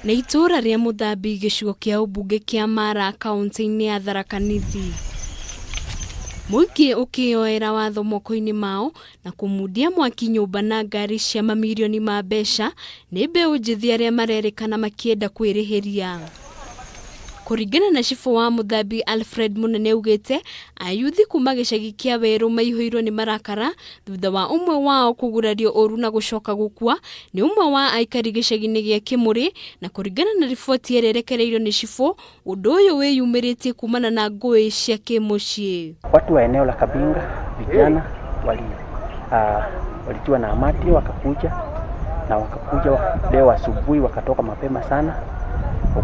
Nĩ ituura rĩa Muthambi gicigo kia umbunge kia Maara kaunti-ini ya Tharaka-Nithi. Mũingĩ ũkĩoera watho moko-inĩ mao na kũmundia mwaki nyũmba na ngaari cia mamirioni ma mbeca nĩ Mbeu njithi arĩa marerĩkana makĩenda kwĩrĩhĩria. Kũringana na Cibu wa Muthambi Aldfred Munene augite ayuthi kuma gicagi kia Mbeu maihuirwo ni marakara thutha wa umwe wao kugurario uuru na gũcoka gukua ni umwe wa aikari gicagi-inĩ gĩa Kimucii, na kũringana na riboti ĩrerekereirio ni Cibu ũndũ ũyũ wĩyumĩrĩtie kumana na ngũĩ cia kimucii. Watu wa eneo la Kabinga vijana walitiwa na amati wakakuja leo asubuhi, wakatoka mapema sana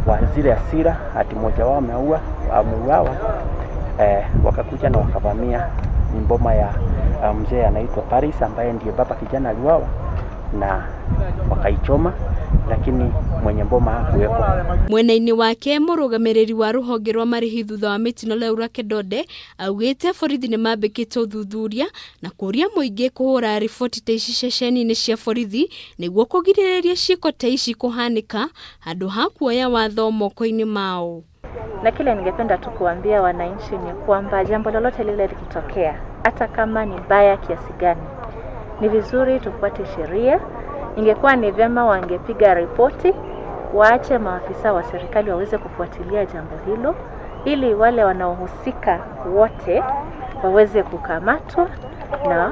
kwa zile hasira, hadi mmoja wao ameuawa. Wakakuja na wakavamia mboma ya mzee anaitwa Paris ambaye ndiye baba kijana aliuawa, na wakaichoma, lakini mwenye mboma hakuwepo. Mwena-inĩ wake mũrũgamĩrĩri wa rũhonge rwa marĩhi thutha wa mĩtino Laura Kedode augite borithi nĩ mambĩkĩte ũthuthuria na kũria mũingĩ kũhũra riboti ta ici ceceni-inĩ cia borithi nĩguo kũgirĩrĩria ciiko ta ici kũhanĩka handũ ha kuoya watho moko-inĩ mao. Na kile ningependa tu kuambia wananchi ni kwamba jambo lolote lile likitokea, hata kama ni baya kiasi gani, ni vizuri tufuate sheria. Ingekuwa ni vyema wangepiga ripoti, waache maafisa wa serikali waweze kufuatilia jambo hilo, ili wale wanaohusika wote waweze kukamatwa na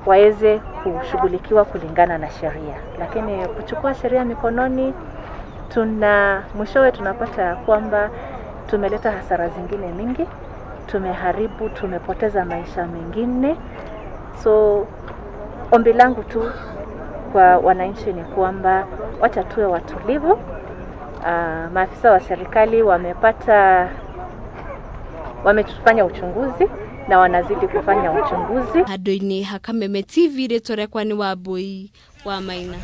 waweze kushughulikiwa kulingana na sheria. Lakini kuchukua sheria mikononi, mwishowe tunapata kwamba tumeleta hasara zingine mingi, tumeharibu, tumepoteza maisha mengine. So ombi langu tu kwa wananchi ni kwamba wacha tuwe watulivu. Maafisa wa serikali wamefanya uchunguzi na wanazidi kufanya uchunguzi. Handũ-inĩ ha Kameme TV rĩtwa rĩakwa nĩ Wambui wa Maina.